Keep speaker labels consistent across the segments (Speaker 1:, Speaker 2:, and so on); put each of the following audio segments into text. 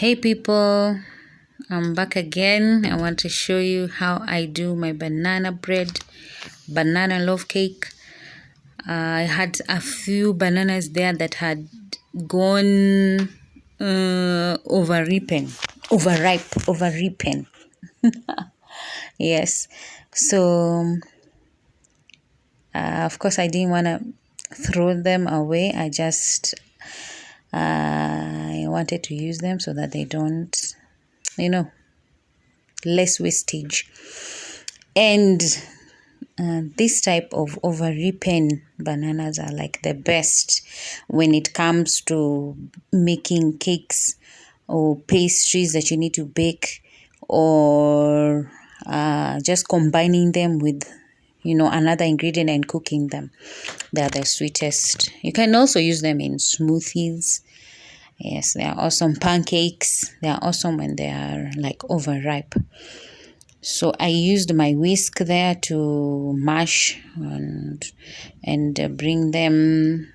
Speaker 1: Hey people, I'm back again. I want to show you how I do my banana loaf cake. I had a few bananas there that had gone overripen. Yes. So of course I didn't want to throw them away. I wanted to use them so that they don't, less wastage. And this type of overripen bananas are like the best when it comes to making cakes or pastries that you need to bake, or just combining them with another ingredient and cooking them. They are the sweetest. You can also use them in smoothies. Yes, they are awesome. Pancakes, they are awesome when they are like overripe. So I used my whisk there to mash and bring them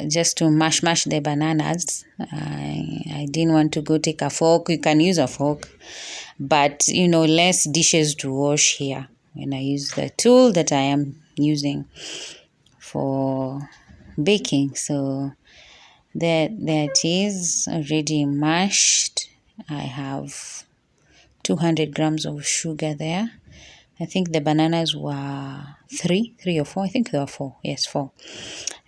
Speaker 1: just to mash the bananas. I didn't want to go take a fork. You can use a fork, but less dishes to wash here when I use the tool that I am using for baking. So there it is, already mashed. I have 200 grams of sugar there. I think the bananas were three or four. I think they were four. Yes, four.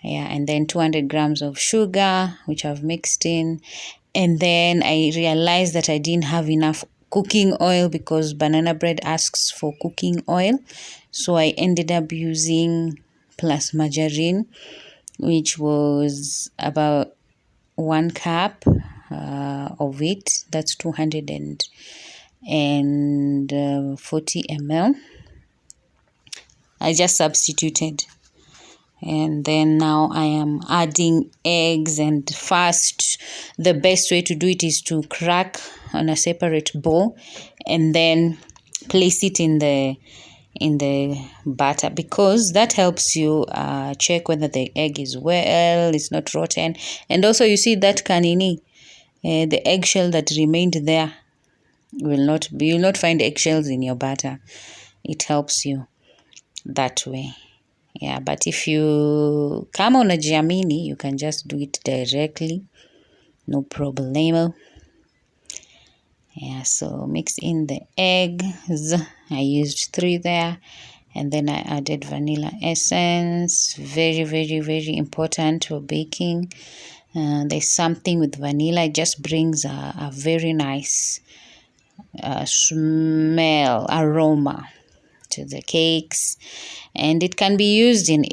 Speaker 1: Yeah, and then 200 grams of sugar, which I've mixed in. And then I realized that I didn't have enough cooking oil because banana bread asks for cooking oil. So I ended up using plus margarine, which was about 1 cup of it. That's 240 ml. I just substituted, and then now I am adding eggs. And first, the best way to do it is to crack on a separate bowl and then place it in the batter, because that helps you check whether the egg is it's not rotten. And also, you see that canini, the eggshell that remained there you'll not find eggshells in your batter. It helps you that way. Yeah, but if you come on a Giamini, you can just do it directly, no problemo. Yeah, so mix in the eggs. I used 3 there, and then I added vanilla essence. Very, very, very important for baking. There's something with vanilla, it just brings a very nice smell, aroma to the cakes, and it can be used in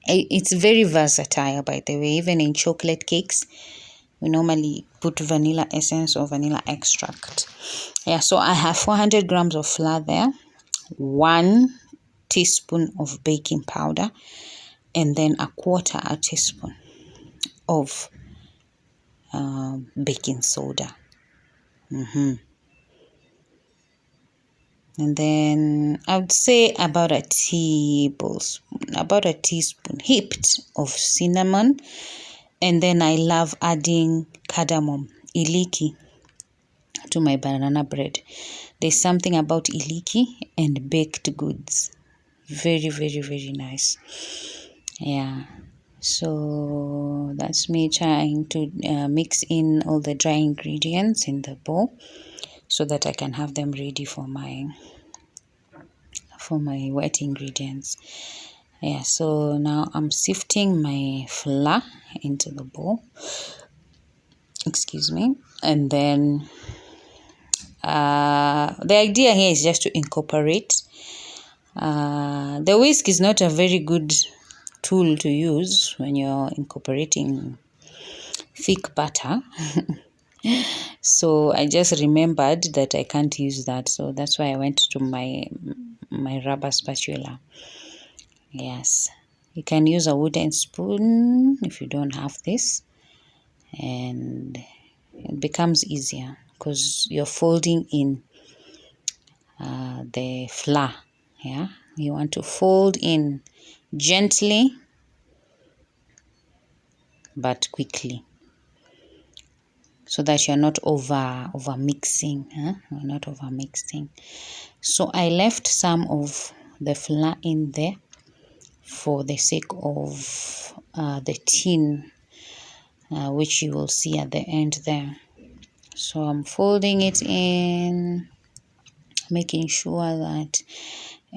Speaker 1: it's very versatile, by the way. Even in chocolate cakes, we normally put vanilla essence or vanilla extract. Yeah, so I have 400 grams of flour there, 1 teaspoon of baking powder, and then a quarter a teaspoon of baking soda. And then I would say about a teaspoon heaped of cinnamon. And then I love adding cardamom, iliki, to my banana bread. There's something about iliki and baked goods. Very, very, very nice. Yeah. So that's me trying to mix in all the dry ingredients in the bowl so that I can have them ready for my wet ingredients. Yeah, so now I'm sifting my flour into the bowl. Excuse me. And then the idea here is just to incorporate. The whisk is not a very good tool to use when you're incorporating thick batter. So I just remembered that I can't use that. So that's why I went to my rubber spatula. Yes, you can use a wooden spoon if you don't have this, and it becomes easier because you're folding in the flour. Yeah, you want to fold in gently but quickly, so that you're not over mixing. You're not over mixing. So I left some of the flour in there for the sake of the tin, which you will see at the end there. So I'm folding it in, making sure that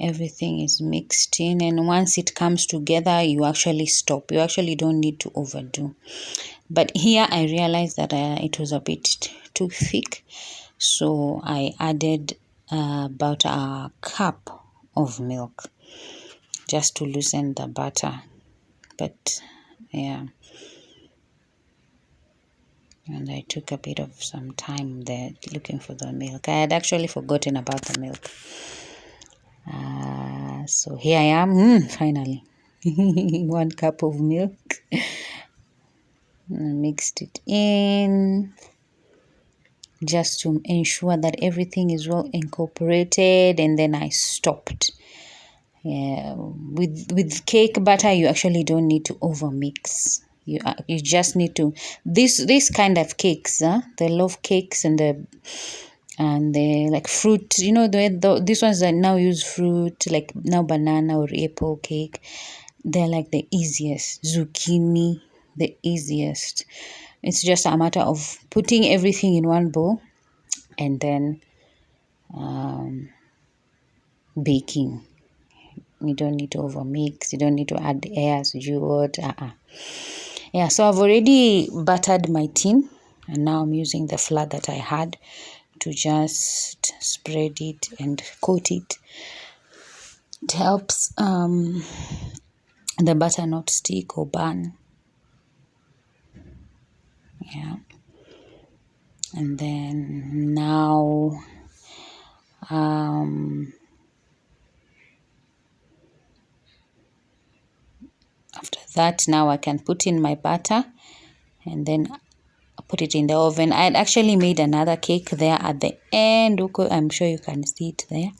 Speaker 1: everything is mixed in, and once it comes together, you actually stop. You actually don't need to overdo. But here I realized that it was a bit too thick, so I added about a cup of milk just to loosen the batter. But yeah, and I took a bit of some time there looking for the milk. I had actually forgotten about the milk. So here I am, finally. 1 cup of milk. I mixed it in just to ensure that everything is well incorporated, and then I stopped. Yeah, with cake batter, you actually don't need to over mix. You just need to this kind of cakes, the loaf cakes and the like fruit, these ones that now use fruit, like now banana or apple cake, they're like the easiest. Zucchini, the easiest. It's just a matter of putting everything in one bowl and then baking. You don't need to over mix. You don't need to add air, what. Yeah, so I've already buttered my tin, and now I'm using the flour that I had to just spread it and coat it. It helps the butter not stick or burn. Yeah. And then now after that, now I can put in my butter and then put it in the oven. I had actually made another cake there at the end. I'm sure you can see it there.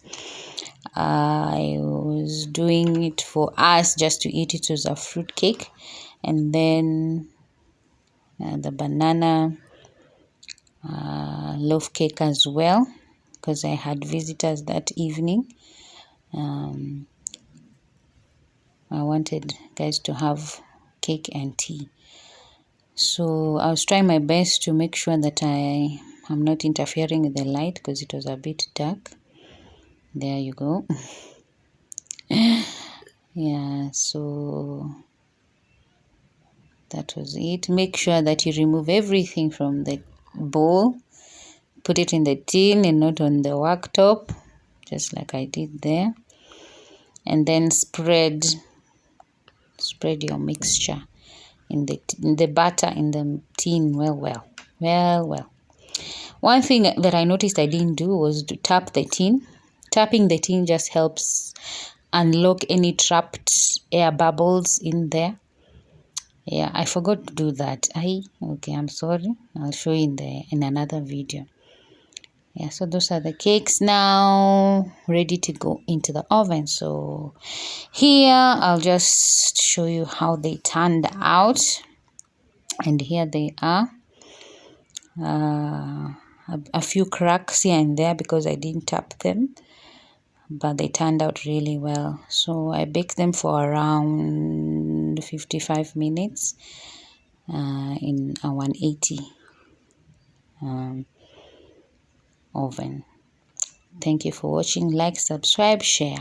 Speaker 1: I was doing it for us just to eat. It was a fruit cake, and then the banana loaf cake as well, because I had visitors that evening. I wanted guys to have cake and tea. So I was trying my best to make sure that I am not interfering with the light, because it was a bit dark. There you go. Yeah, so that was it. Make sure that you remove everything from the bowl. Put it in the tin and not on the worktop, just like I did there. And then spread your mixture in the butter in the tin well. One thing that I noticed I didn't do was to tap the tin. Tapping the tin just helps unlock any trapped air bubbles in there. Yeah, I forgot to do that. Okay, I'm sorry. I'll show you in another video. Yeah, so those are the cakes now ready to go into the oven. So here I'll just show you how they turned out. And here they are. A few cracks here and there because I didn't tap them, but they turned out really well. So I baked them for around 55 minutes in a 180 oven. Thank you for watching. Like, subscribe, share.